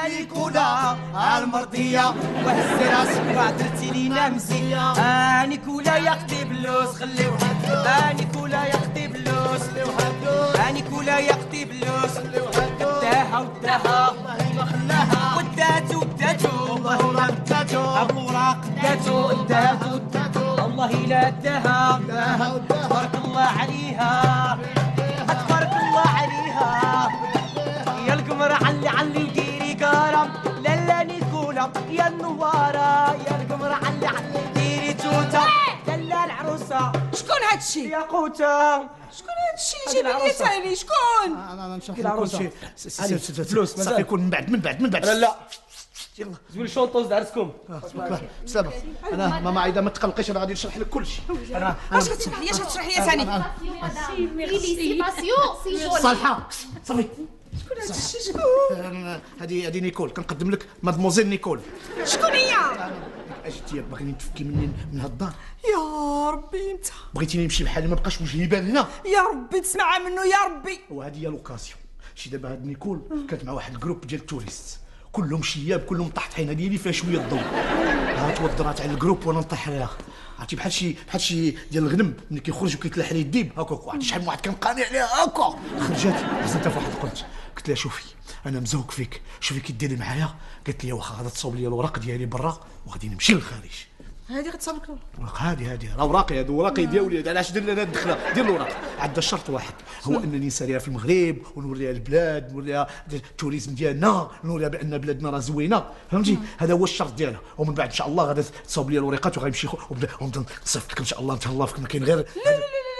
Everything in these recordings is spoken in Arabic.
نيكولا المرضية وهزي راسك وعدرتي لينا مزية. نيكولا يا اختي بلوس خليوها، نيكولا يا اختي بلوس، نيكولا يا اختي بلوس، وداها وداها والله ما خلاها، وداتو وداتو والله لا وداتو، الوراق داتو داتو داتو والله لا داها، تبارك الله عليها تبارك الله عليها. يا القمر علي ديري كرم، لا لا نيكولا يا النوارة، يا القمر علي ديري توتا، لا لا العروسة. شكون هادشي؟ يا قوتا شكون هادشي؟ جيبي لي ثاني شكون؟ انا نشرح لك كل شيء. فلوس صافي يكون من بعد لا يلا زوين الشونطوز دارسكم. سلامة. انا ماما عايده ما تقلقيش، انا غادي نشرح لك كل شيء. اش كتشرح لي؟ اش كتشرح لي ثاني؟ صالحه صافي. شكون هادشي؟ شكون؟ هذه نيكول، كنقدم لك مادموزيل نيكول. شكون هي؟ اجيتي باغيني تفكي مني من هاد الدار، يا ربي انت، بغيتيني نمشي بحالي ما بقاش وجهي يبان هنا. يا ربي تسمع منه يا ربي. وهذه هي لوكاسيون. شي دابا هاد نيكول كانت مع واحد الجروب ديال التوريست، كلهم شياب، كلهم طاحت حينا ديالي فيها شويه الضوء. ها توضرات على الجروب وانا نطيح عليها، عرفتي بحال شي ديال الغنم ملي كيخرج وكيتلاح عليه الديب هكاك. عرفتي شحال من واحد كان قانع عليها هكا، خرجت حسنت في واحد قلت لها شوفي انا مزوق فيك، شوفي كي ديري معايا. قالت لي واخا غادا تصاوب لي الوراق ديالي برا وغادي نمشي للخارج. هذه غتصاوب لك الوراق؟ هذه راه وراقي، هادو وراقي ديالي. علاش درنا هاد الدخله ديال الوراق؟ عندها شرط واحد، هو انني نساليها في المغرب ونوريها البلاد، نوريها التوريزم ديالنا، نوريها بان بلادنا راه زوينه، فهمتي؟ هذا هو الشرط ديالها. ومن بعد ان شاء الله غادا تصاوب لي الوريقات وغنمشي ونبدا نصيفط لك ان شاء الله نتهلا فيك. ما كاين غير لا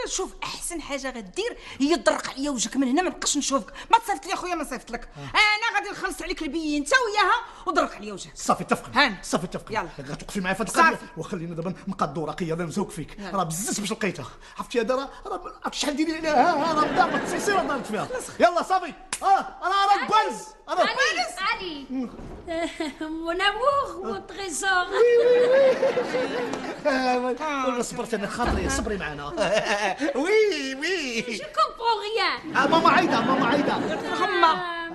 شوف، احسن حاجه غدير هي تضرق عليا وجهك من هنا، ما نبقاش نشوفك. ما تصيفط لي اخويا، ما صيفط لك. انا غادي نخلص عليك البي انت وياها وضرق عليا وجهك. صافي اتفقنا. صافي اتفقنا. يلا غتوقفي معايا في هاد القضيه وخلينا دابا نقادو وراقيه. انا مزوق فيك، راه بزز باش لقيتها. عرفتي هذا راه عرفتي شحال ديري عليها. راه دار ما تصيصي راه ضربت فيها. يلا صافي. انا بنز. علي mon amour mon trésor. وي صبرت انا خاطري، صبري معنا. وي Je comprends rien. ماما عايده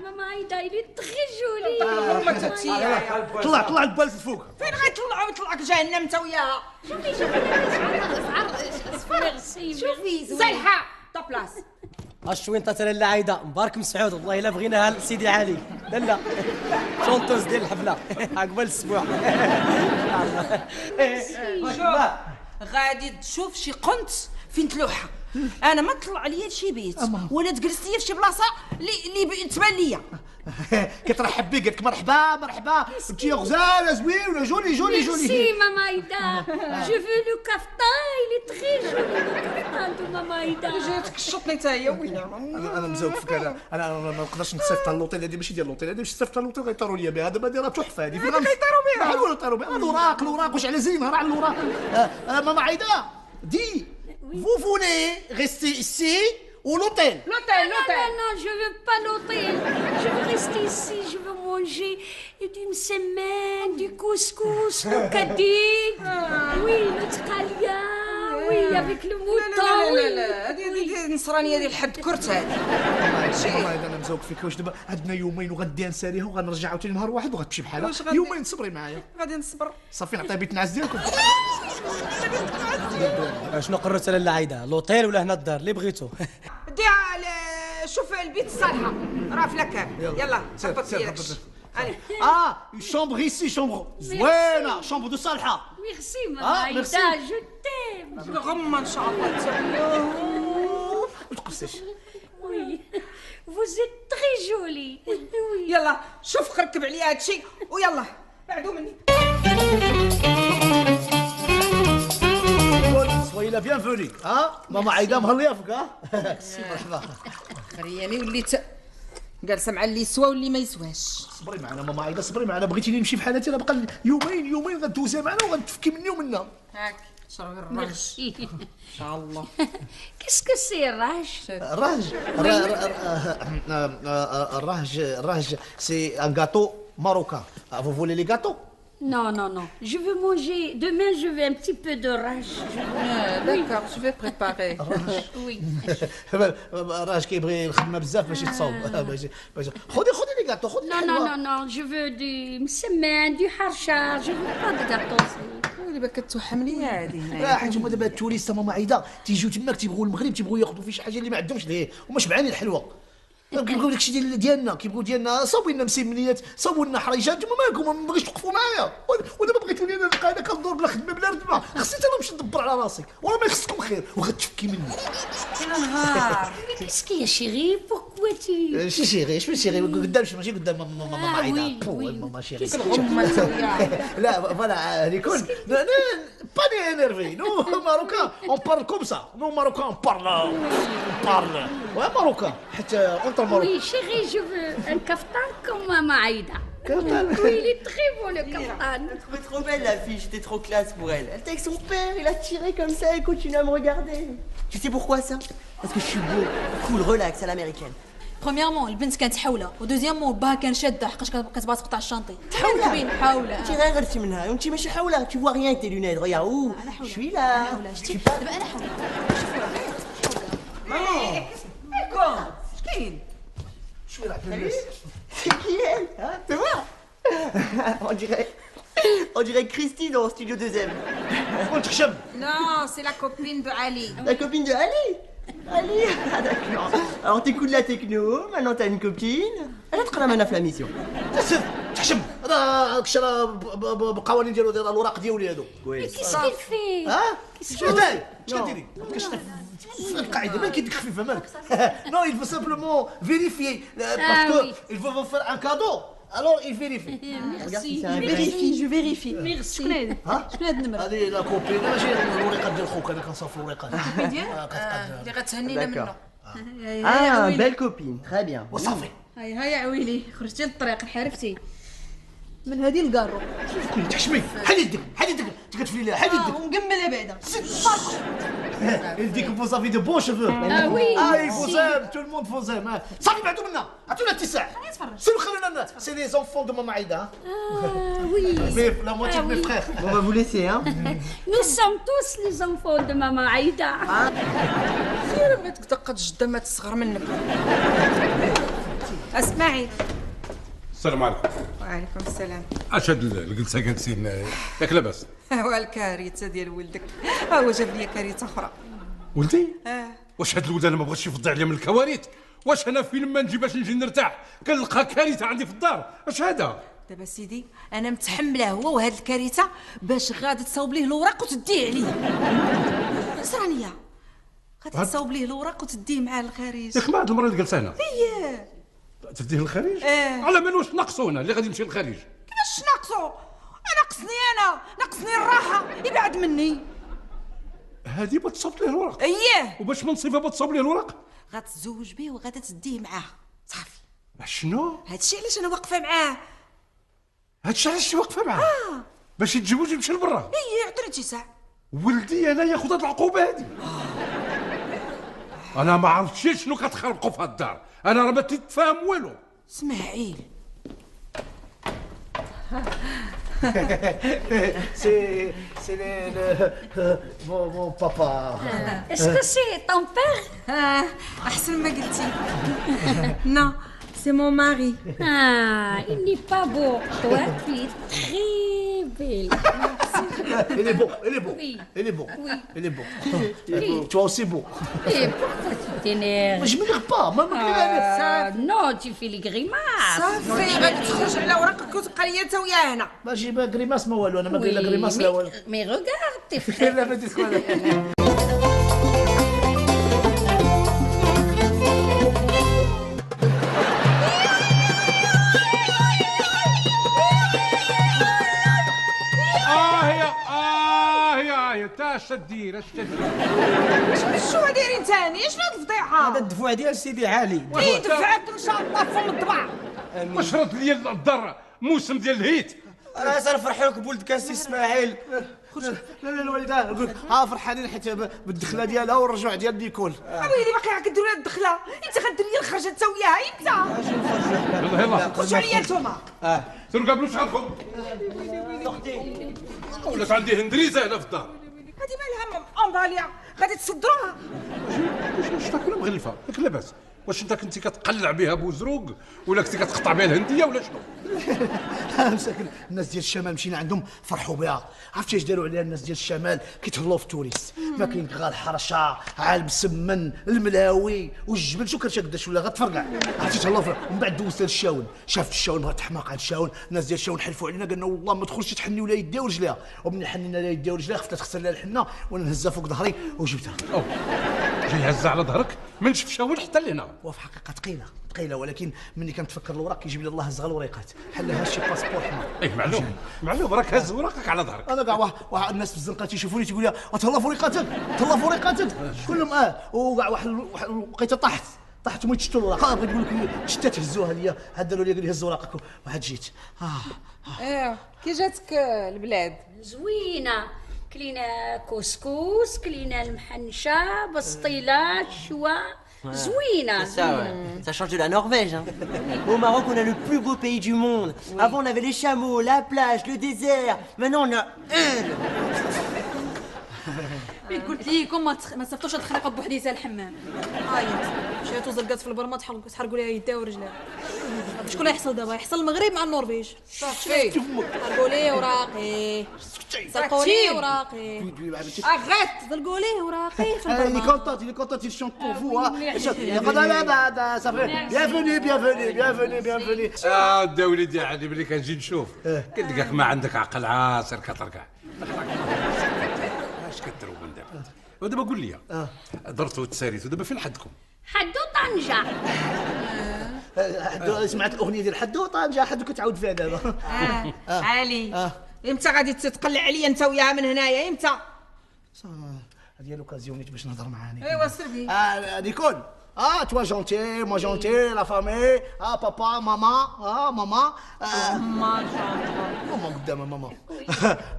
Maman Aïda, il est très joli. طلع البال فوق. فين غيطلعوا يطلعك جهنم انت وياها؟ شوفي صالحه طاب بلاص. الشوين تاع لاله عايده مبارك مسعود، والله الا بغيناها لسيدي علي. لاله شونطوز ديال الحفله قبل الاسبوع. غادي تشوف شي قنت فين تلوحها. انا ما طلع ليا لشي بيت ولا تجلس ليا في شي بلاصه اللي تبان ليا. كترحب بك، قالت لك مرحبا انت يا غزاله زوينه جولي. Merci Maman Aïda. Je veux le caftan, il est très joli le caftan de Maman Aïda. جاتك الشطني حتى هي ويلي. انا مزوق فيك. انا ما نقدرش نصيفط اللوطيل. هذه ماشي ديال اللوطيل، هذه باش تصيفط اللوطيل غيطيروا ليا بها. دابا هذه راه تحفه. هذه فين غيطيروا بها؟ بحال ولا طيروا بها. الوراق واش على زينه راه على الوراق. ماما عايده دي vous voulez rester ici ou l'hôtel? Non, je veux pas l'hôtel. Je veux rester ici, je veux manger d'une semaine, du couscous, le kadid. Oui, le tkalia. Oui, avec le mouton. لا هذه النصرانيه ديال الحد كرت هذه. والله انا مزوق فيك. واش دابا عندنا يومين وغادي نساليها وغنرجع عاوتاني نهار واحد وغتمشي بحالها. يومين صبري معايا. غادي نصبر. صافي نعطيها بيت نعاس ديالكم. شنو قررت لاله عايده، لوطيل ولا هنا الدار اللي بغيتو؟ ديها شوف البيت الصالحه راه في لاكار. يلا هبط لي داكشي. شومبر ايسي، شومبر زوينه، شومبر دو صالحه. Merci Maman Aïda, je t'aime. غمه ان شاء الله. ما تقصيش. Oui, vous êtes très jolie. Oui. يلا شوف ركب عليا هادشي ويلا بعدو مني. سويلا بيانفوني. ماما عايده مهليه فيك. مرحبا. خرياني وليت جالسه مع اللي يسوى واللي ما يسواش. صبري معنا ماما عايده، صبري معنا. بغيتيني نمشي بحالاتي، راه بقى يومين غدوزيها معنا وغتفكي مني ومنا. هاك شربي الرج Merci. ان شاء الله. Qu'est-ce que c'est rage? الرهج سي ان غاتو ماروكان. Vous voulez les gâteaux? Non, non, non. Je veux manger. Demain, je veux un petit peu de rage. D'accord, je vais préparer. Oui. راش كيبغي الخدمه بزاف باش يتصاوب. خذي لي كاطو، خذي Non, non, non, non. Je veux du msemen, du harchar. Je veux pas de gâteau. ويلي بك كتوحمني هادي لا هنايا. حيت هما دابا التوريست ماما عايده تيجيو تماك تيبغوا المغرب، تيبغوا ياخذوا فيه شي حاجه اللي ما عندهمش ليه، هما شبعانين الحلوه. كيبغيو داكشي ديالنا، كيبغيو ديالنا صاوبوا لنا مسمنيات، صاوبوا لنا حريجات. نتوما مالكم ما بغيتش توقفوا معايا؟ ودابا بغيتوني انا نبقى انا كندور بلا خدمه بلا ردمه، خصني انا نمشي ندبر على راسي، وراه ما يخصكم خير وغتفكي مني. كاين نهار. Qu'est-ce qu'il y a, chérie? Pourquoi tu... شي شيري قدام ماشي قدام ماما عايده. ماما شيري لا فوالا ريكون با دي انيرفي. نو ماروكان اون بارل كوم سا. نو ماروكان اون بارل ماروكان حتى اونتر ماروكان. Oui, chérie, je veux un kaftan comme Maman Aïda. Oui, il est très beau le kaftan. Je trouvais trop belle la fille, j'étais trop classe pour elle. Elle était avec son père, il a tiré comme ça, elle continue à me regarder. Tu sais pourquoi ça? Parce que je suis beau, cool, relax, à l'américaine. برومييرمون البنت كانت حاوله، ودوزيامون باها كان شاده حقاش كتبغى تقطع الشانطي. تحاول حاوله. انت غير غرتي منها وانت ماشي حاولة. Tu vois rien avec tes lunettes, regarde où je suis là. شتي دابا انا حاوله. كون شكاين؟ شويه راه الناس. C'est qui elle hein? Tu vois? On dirait Christy dans Studio 2M. قلت خشم. لا سي لا كوبين دو علي. La copine de Ali. Ali. Ah d'accord. Alors t'écoutes de la techno, maintenant t'as une copine. Elle a تقرا معنا في la mission. تحشم. راه داكشي راه بالقوانين ديالو داير الوراق ديالي هادو. كويس. Qu'est-ce qu'il fait? ها؟ شنو داير؟ شنو كديري؟ كتشطف القاعده مالك يديك خفيفه مالك. نو il faut simplement vérifier parce que il faut vous faire un cadeau. Alors il vérifie. Merci. جو فيريفي. Merci. شكون هادي؟ ها؟ شكون هاد النمره؟ هذه لا كوبي ماشي الوريقات ديال خوك، انا كنصاوب الوريقات. اللي غتهنينا منه. Ah, belle copine, très bien. وصافي. هيا عويلي خرجتي للطريق انحرفتي من هادي الكارو. كون تحشمي. حل يدك انت كتفلي لها. حل يدك. ومقمله بعدا. Il dit que vous avez de beaux cheveux. Ah oui. Ah, il vous aime, tout le monde vous aime. صافي بعدوا منا، عطونا اتساع. سيروا خلونا الناس. C'est les enfants de Maman Aïda. Ah oui. Mais la moitié de mes frères. On va vous laisser, hein. Nous sommes tous les enfants de Maman Aïda. سير ما تقد جده ما تصغر منك. اسمعي. السلام عليكم. وعليكم السلام. اش هاد الجلسه جالسين ياك لاباس؟ والكارثه ديال ولدك ها هو جاب لي كارثه اخرى. ولدي؟ واش هاد الولد انا ما بغيتش يفضي عليا من الكوارث؟ واش انا فين ما نجي باش نجي نرتاح كنلقى كارثه عندي في الدار؟ اش هذا؟ دابا سيدي انا متحمله هو وهاد الكارثه باش غادي تصاوب ليه الوراق وتديه عليه. نصرانيه غادي تصاوب ليه الوراق وتديه مع الخارج. ياك مع هاد المره اللي جالسه هنا اييه تديه للخارج؟ على من واش ناقصو هنا اللي غادي يمشي للخارج؟ كيفاش ناقصو؟ ناقصني الراحه يبعد مني. هادي بتصوب ليه الوراق؟ اييه وباش من صفه بتصوب ليه الوراق؟ غتزوج بيه وغادا تديه معاه صافي. شنو؟ هادشي علاش انا واقفه معاه. هادشي علاش واقفه معاه؟ باش يتزوج يمشي لبرا؟ اييه عطيني اتساع. ولدي انا ياخذ هاد العقوبه هادي. انا ما عرفتش شنو كتخربقوا في هاد الدار، انا راه ما تتفاهم والو. اسماعيل C'est mon papa. Est-ce que c'est ton père? احسن ما قلتي. نو سي مون ماري. Ah, il n'est pas beau. Toi, tu es très belle. Il est beau. Oui. Il est beau. Oui. Il est beau. Oui. Tu es aussi beau. Et pourquoi tu t'énerves? Je m'énerve pas, même Non, tu fais les grimaces. صافي غادي تخرج على وراقك وتبقى ليا انت وياه هنا. ماشي ما غريماس ما والو، انا ما قايل لا غريماس لا والو. Mais regarde tes frères. لا ما دير والو. هي تا اش تدير؟ شو دايرين ثاني؟ شنو هاد الفضيحه؟ هذا الدفوع ديال سيدي علي. يدفعك ان شاء الله فم الضبع. واش رد لي الدار موسم ديال الهيت؟ انا سنفرح لك بولد كاسي اسماعيل. لا الوالده نقول لك فرحانين حيت بالدخله ديالها والرجوع ديال نيكول. ويلي باقي كديروا لها الدخله، انت غدير لي الخرجه انت وياها امتى؟ يلا خرجوا عليا نتوما. سيروا قابلوا شعركم. ولات عندي هندريزه هنا في الدار. هذه مالها امباليا غادي تصدروها؟ واش تاكل مغلفه ياك لاباس؟ واش انت كنتي كتقلع بها بوزروق ولا كنتي كتقطع بها الهنديه ولا شنو؟ مساكن الناس ديال الشمال مشينا عندهم فرحوا بها. عرفتي اش داروا عليها الناس ديال الشمال؟ كيتهلاو في توريست، ما كاين غير الحرشه عالم السمن الملاوي والجبل. شو كرشا قداش ولا غتفرقع. عرفتي تهلاو فيها. ومن بعد دوزت للشاون، شافت الشاون بغات تحماق على الشاون. الناس ديال الشاون حلفوا علينا قالنا والله ما تخرجش تحني ولا يديها ورجليها. ومني حنينا لها يديها ورجليها خفت تخسر لها الحنه وانا نهزها فوق ظهري وجبتها. جاي هزها على ظهرك من شف شاون حتى لهنا. وفي حقيقه ثقيله ولكن مني كنتفكر الوراق كيجيب لي الله هزها الوريقات بحال لها شي باسبور حمر. ايه معلوم راك هز وراقك على ظهرك. انا كاع واحد الناس في الزنقه تيشوفوني تيقول لي تهلا في وريقاتك تهلا في وريقاتك كلهم وكاع واحد لقيتها طاحت وما تشتو الوراق. بغيت نقول لك شتات هزوها ليا عاد داروا لي قال لي هز وراقك وعاد جيت. ايه كي جاتك البلاد؟ زوينه، كلينا كسكس، كلينا المحنشه بسطيله الشوا زوينه. Ça change de la Norvège. Hein. Au Maroc, on a le plus beau pays du monde. Avant, on avait les chameaux, la plage, le désert. Maintenant, on a elle. قلت ليكم ما تصيفطوش الخناقه بوحديتها الحمام. مشات وزرقات في البرمه تحرقوا ليها يدها ورجلها. شكون اللي يحصل دابا؟ يحصل المغرب مع النورفيج. صافي حرقوا ليه وراقي، سرقوا ليه وراقي، غات زلقوا ليه وراقي في البرمه. اللي كونتونت يشونت بور فو. لا صافي. بيانفوني. دا وليدي عادي ملي كنجي نشوف كنلقاك ما عندك عقل عاسر كتركع. اش كديروا من دابا؟ ودابا قول لي درتوا تساريتوا دابا فين حدكم؟ حدو طنجه. سمعت الاغنيه ديال حدو طنجه حدو كتعاود فيها دابا. علي امتى غادي تتقلع عليا انت وياها من هنايا امتى؟ هذه لوكازيونيت باش نهضر معاك. ايوا سير بي. نيكول toi gentil, moi gentil, la famille, papa, maman, maman. Maman قدام ماما.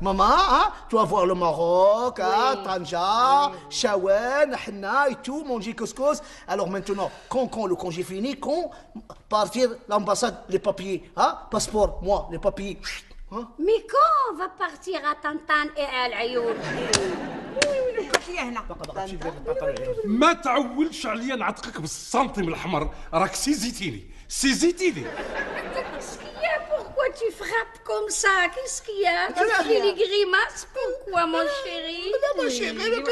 Maman, tu vas voir le Maroc, Tanja, Chawen, حنا et tout, manger couscous. Alors maintenant, quand le congé fini, quand partir l'ambassade, les papiers, passeport, moi, les papiers. Mais quand on va partir à Tantan et à العيون؟ ما تعولش عليا نعتقك بالسنتيم الحمر. راك سيزيتيني. Qu'est-ce qu'il y a? Pourquoi tu frappes comme ça? Qu'est-ce qu'il y a? Tu fais les grimaces? Pourquoi, mon chéri? لا ماشي غير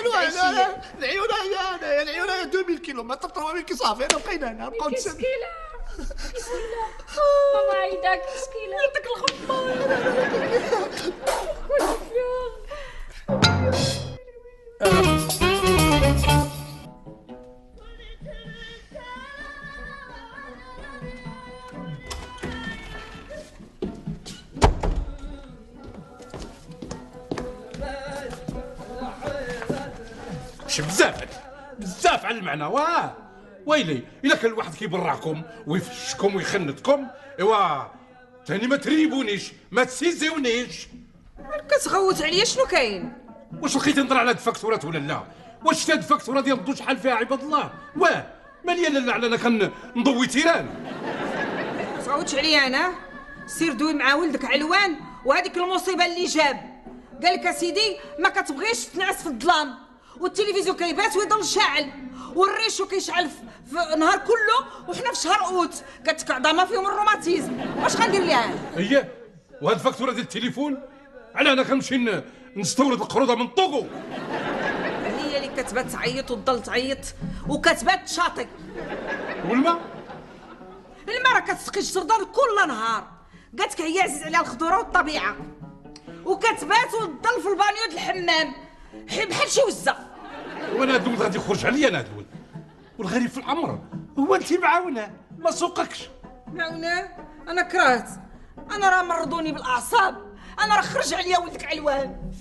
العيون 2000 كيلومتر 3000 صافي انا بقينا هنا نبقاو Qu'est-ce qu'il a? Maman Aïda, qu'est-ce qu'il a? يعطيك الخبار. Pourquoi tu pleures? بزاف على المعنى. ويلي الا كان الواحد كيبرعكم ويفشكم ويخنتكم ايوا ثاني ما تريبونيش ما تسيزيونيش. كتغوت عليا شنو كاين؟ واش لقيت نضر على هاد الفاكتورات ولا لا؟ واش هاد الفاكتوره ديال الضو شحال فيها عباد الله؟ ماليا لالا على انا كنضوي تيران. ما تغوتش عليا انا. سير دوي مع ولدك علوان وهذيك المصيبه اللي جاب. قال لك اسيدي ما كتبغيش تنعس في الظلام والتلفزيون كيبات ويضل شاعل والريشو كيشعل في النهار كله وحنا في شهر اوت كتكعضه فيهم الروماتيزم. واش غندير ليها؟ هي وهاد الفاكتوره ديال التليفون على انا كنمشي نستورد القروضه من طوغو. هي اللي كتبات تعيط وتضل تعيط وكتبات تشاطي. والماء راه كتسقي الجردان كل نهار. قالت لك هي عزيز عليها الخضره والطبيعه وكتبات وتضل في البانيو د الحمام بحال شي وزه. وانا هاد الولد غادي يخرج عليا انا هاد الولد. والغريب في الامر هو انت معاونه ما سوقكش. معاونه؟ انا كرهت. انا راه مرضوني بالاعصاب. انا راه خرج عليا ولدك علوان.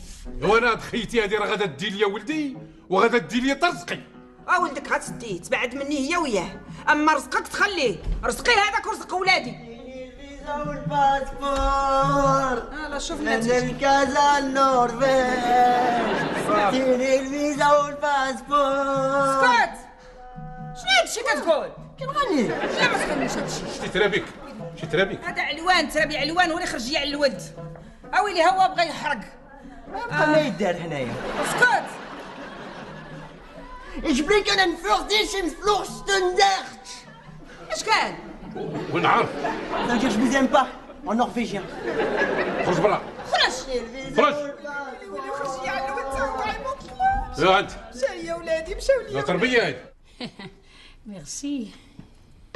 وانا خيتي هادي راه غادا دير ليا ولدي وغادا دير ليا رزقي. ولدك غتديه تبعد مني هي وياه. اما رزقك تخليه. رزقي هذاك ورزق ولادي. الفيزا والباسبور. لا شوف انا النتيجة. الكازا النرويج عطيني الفيزا والباسبور. اسكت. شنو هادشي كتقول؟ كنغني. لا ما تغنيش هادشي. شتي ترابيك شتي ترابيك. هذا علوان ترابي علوان، هو اللي خرج لي على الود. اويلي هو بغى يحرق. بقى ما يدار هنايا. اسكت. Ich bringe für dich ins Fluchtstundert. اش كان؟ وين عارف. Ça veut dire je vous aime pas en norvégien. خرج برا. خرج. خرج. خرج لي على الود تا يا انت. مشاو يا ولادي مشاو لي. لا تربيه هذه. ميرسي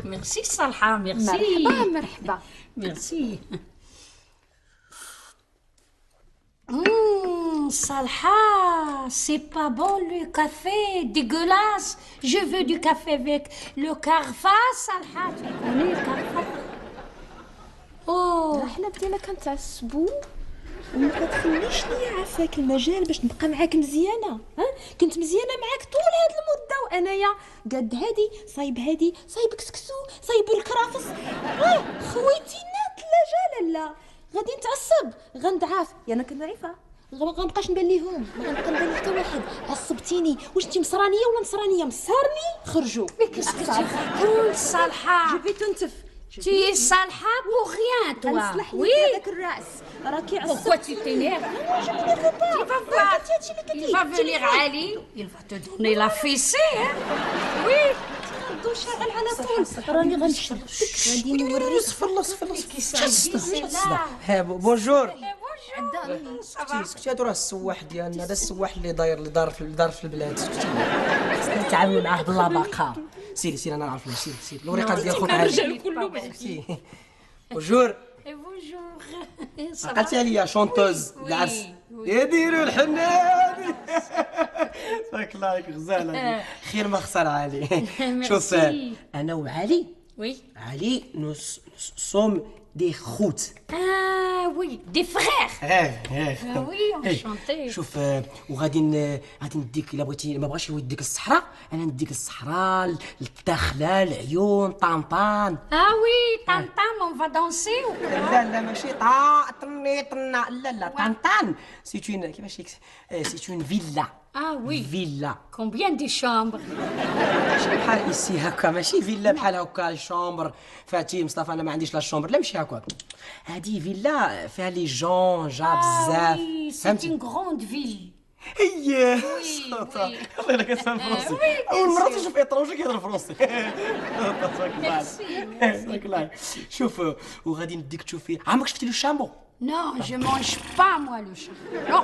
ميرسي صالحة ميرسي مرحبا. ميرسي صالحة c'est pas bon le café dégueulasse je veux du café avec le carfa صالحة tu connais le carfa oh احنا بدينا كنتعصبوا وما كتخليش ليا عافاك المجال باش نبقى معاك مزيانه. كنت مزيانه معاك طول هاد المده وانايا قاد هادي صايب هادي صايب كسكسو صايب الكرافس. خويتينا ثلاجه لالا غادي نتعصب غندعاف انا كنعرفها ما غنبقاش نبان ليهم ما غنبقى نبان لحتى واحد. عصبتيني واش انت مصرانيه ولا نصرانيه؟ مصارني خرجوا. qu'est-ce que tu racontes صالحة جو في تنتف tu es صالحة pour rien toi غنصلح لك oui هذاك الراس راكي pourquoi tu t'énerves tu vas voir il va venir Ali il va te donner la fessée hein oui شاغل على طول راني غنشرب غادي نوريك. صفر الله صفر الله. là ها بونجور. ça va سكتي هادو راه السواح ديالنا، هذا السواح اللي دار في البلاد. سكتي خصنا نتعاملوا معاه باللباقه. سيري انا نعرف سيري الوريقات ديال خوك هادي. سيري بونجور. bonjour عقلتي عليا شونتوز العرس يديروا الحنان. تبارك الله عليك غزاله. خير ما خسر علي. شوف انا وعلي oui علي نص سوم دي خوت. ah oui des frères oui إيه. enchanté شوف وغادي نديك الا بغيتي ما بغاش يوديك الصحراء انا نديك الصحراء الداخله العيون طنطان. ah oui tantam on va danser ou quoi لا ماشي طنا لا طنطان سيتون كيفاش سيتون فيلا. ah oui فيلا combien de chambres ماشي بحال ايسي هكا ماشي فيلا بحال هكا الشومبر فهمتي مصطفى انا ما عنديش لا الشومبر لا ماشي هكا هادي فيلا فيها لي جون جا بزاف oui c'est فهمتي. une grande ville اييه oui. والله الا كتفهم فرنسي اول مره تشوف ايطرونجي كيهضر فرنسي. تبارك الله شوف وغادي نديك تشوفي عمرك شفتي لو شامبو؟ non je mange pas moi le chien non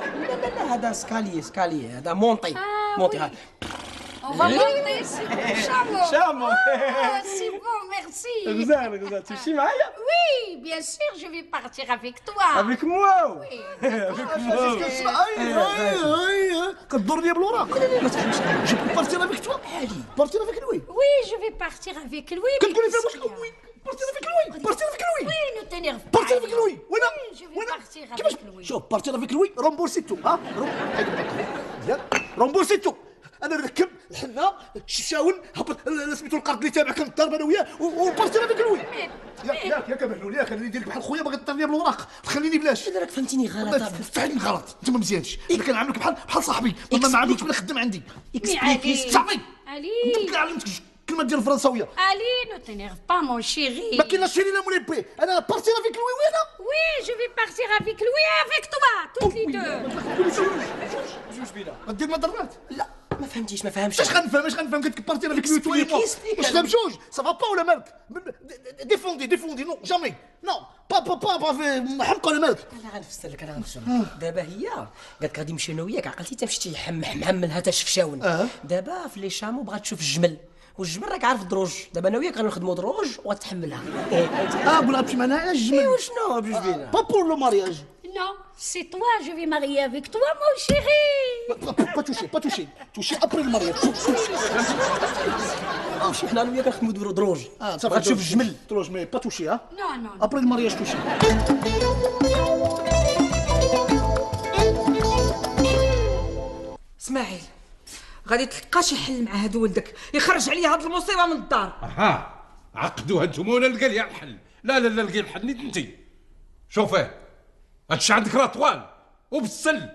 لا هذا سكالي هذا مونطي هذا on va monter sur le chameau شامبو. ah c'est bon merci غزال تمشي معايا oui bien sûr je vais partir avec toi افيك موا oui كدور لي بالوراق. لا ما تفهمش جيب بارتي افيك توا بارتي افيك لوي. oui je vais partir avec lui كتقولي فيها واش وي بارتي افيك لوي بارتي افيك لوي oui ne t'énerve pas بارتي افيك لوي وين oui je vais partir كيفاش avec lui شوف بارتي افيك لوي رومبورسيتو رومبورسيتو انا نركب الحنه الشاون هبط سميتو القرض اللي تابع كنضرب انا وياه وبارتي افيك لوي. ياك كمحلول ياك انا نديرك بحال خويا باغي تطير ليا بالوراق تخليني بلاش. راك فهمتيني غلط فعلا غلط انت ما مزيانش انا كنعاملك بحال صاحبي ما عاملكش بلا خدام عندي. علي. صافي Ali انت علمتك كلمه ديال الفرنساويه Ali ne t'énerve pas mon chéri ما كايناش شي لا موليبي انا بارتي افيك لوي وين oui je vais partir avec lui et avec toi toutes les deux جوج بينا غدير مضرات. لا ما فهمتيش ما فهمش اش غنفهم قلت لك بارتي افيك لوي تو واش فهم جوج سافا با ولا مالك ديفوندي نو جامي نو با حق ولا مالك. انا غنفسر لك دابا هي قالت لك غادي نمشي انا وياك عقلتي تمشي محملها تا شفشاون. دابا في لي شامو بغات تشوف الجمل والجمل راك عارف الدروج دابا انا وياك غنخدموا دروج وغتحملها. بغا تمشي معنا على الجمل وشنو بجوج بينا با بور لو مارياج. non c'est toi je vais marier avec toi mon chéri با توشي ابري المارياج. ماشي حنا وياك غنخدموا دروج صافي بغات تشوف الجمل دروج مي با توشي non ابري المارياج توشي. اسماعيل غادي تلقى شي حل مع هاد ولدك يخرج عليا هاد المصيبه من الدار. عقدوها انتم ولا نلقى ليها الحل. لا لقي الحل نيت انت. شوفيه هادشي عندك راه طوال وبالسل.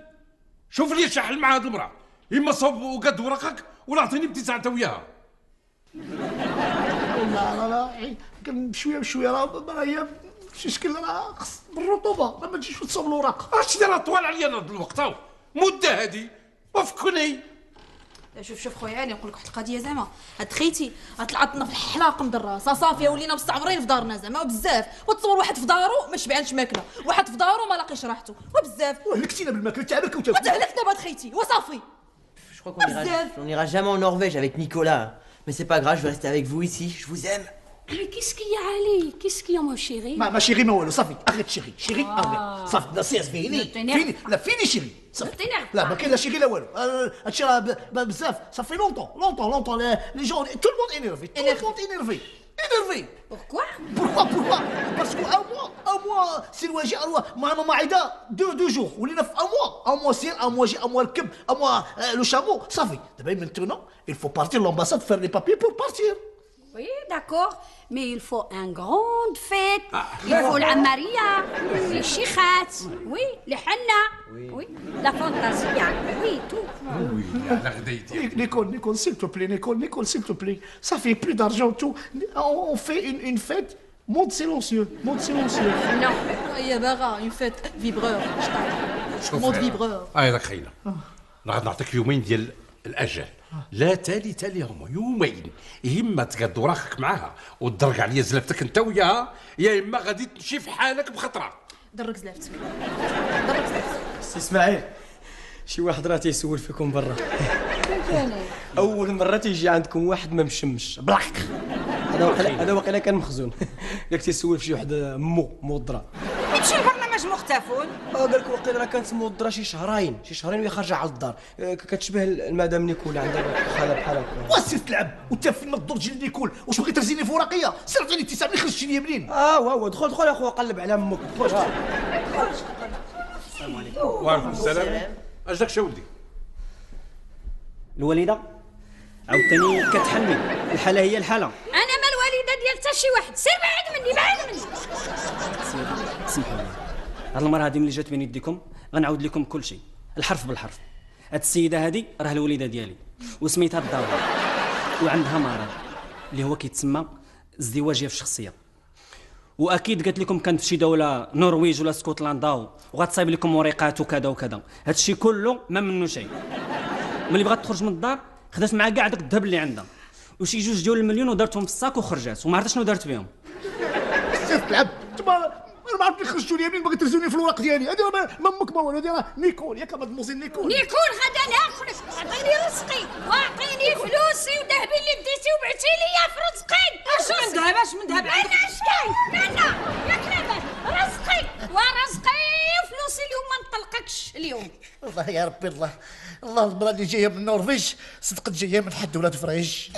شوف لي شحال مع هاد المراه، اما صوب وقد ورقك ولا عطيني ابتساع انت وياها. لا كان بشويه راه هي شي شكل راه خص بالرطوبه ما تجيش تصوب الوراق. اش داير طوال عليا هاد الوقت هاو مده هادي وفكني. شوف خويا، انا نقول لك واحد القضيه زعما، هاد خيتي طلعت لنا في الحلاق من دراس صافيه، ولينا مستعمرين في دارنا زعما وبزاف. وتصور واحد في دارو ما شبعانش ماكله، واحد في دارو ما لاقيش راحته وبزاف. هلكتينا بالماكله تاعك وتهلكنا بهاد خيتي وصافي. Je crois qu'on n'ira jamais en Norvège avec Nicolas. Mais c'est pas grave, je vais rester avec vous ici. Je vous aime. Mais qu'est-ce qu'il y a, Ali? Qu'est-ce qu'il y a, mon chéri? ما شيري ما والو صافي. اريت شيري اريت صافي. لا سير فيني لا فيني شيري صافي. لا ما كاين لا شيري لا والو. هادشي راه بزاف صافي لونطون لي جون تو الموند énervé. Pourquoi? Pourquoi? Parce que un mois c'est الواجي ما عيدا 2 jours ولينا في un mois سير un mois جي un mois الكب un mois le chameau صافي. دابا maintenant il faut partir l'ambassade faire les papiers pour partir. Oui, d'accord. Mais il faut une grande fête. Il faut l'amaria, les chikhat, oui, les henna, oui, la fantasia, oui, tout. وي على غديتي. Nicole, s'il te plaît, Nicole, s'il te plaît. Ça fait plus d'argent, tout. On fait une fête. Monde silencieux. Non. هي باغا اون فيت فيبرور. شوف مود فيبرور. راك خاينه. انا غادي نعطيك يومين ديال الاجل، لا تاليهم يومين، يا اما تقد وراخك معاها وتدرك عليا زلفتك انت وياها، يا اما غادي تمشي في حالك بخطره. درك زلفتك. سي اسماعيل، شي واحد راه تيسول فيكم برا. اول مره تيجي عندكم واحد ما مشمش بلاك. هذا واقيلا كان مخزون. ياك تيسول في شي واحد مو الدرا. يمشي البرنامج مختفون. قال لك واقيلا راه كانت الدرا شي شهرين وهي خارجه على الدار. كتشبه المدام نيكول عندها خاله بحال هكا. وسير تلعب وانت فين ما تدور تجي لنيكول. واش بغيت ترزيني في ورقيه؟ سير عطيني ابتسام اللي خرجتي ليا منين؟ واو دخل يا خويا قلب على امك. وعليكم السلام. اش داك ولدي؟ الوالده عاوتاني كتحلمي، الحاله هي الحاله. انا ما الوالده ديال حتى شي واحد، سير بعد مني. سمحوا لي، هاد المره هادي ملي جات بين يديكم غنعاود لكم كل شيء الحرف بالحرف. هاد السيده هادي راه الوالده ديالي وسميتها الدار، وعندها مرض اللي هو كيتسمى ازدواجيه في الشخصيه. واكيد قالت لكم كانت في شي دوله نرويج ولا اسكتلندا وغتصايب لكم وريقات وكذا. هادشي كله ما منه شيء. ملي بغات تخرج من الدار خدات معها كاع داك الذهب اللي عندها وشي 2 ديال المليون ودارتهم في الصاك وخرجات وما عرفتش شنو دارت بهم. سير تلعب. انا ما عرفت اللي خرجتوا لي منين باغي ترزوني في الوراق ديالي. هذه ما امك ما والو، هذه نيكول ياك مادموزيل نيكول. غدا ناكلك، عطيني رزقي واعطيني فلوسي وذهبي اللي ديتي وبعتي لي في رزقي. اش من ذهب انا شكاين لا ياك لاباس رزقي ورزقي وفلوسي اليوم ما نطلقكش اليوم. والله يا ربي الله المراه اللي جايه من النرويج صدقت جايه من حد ولاد فريج.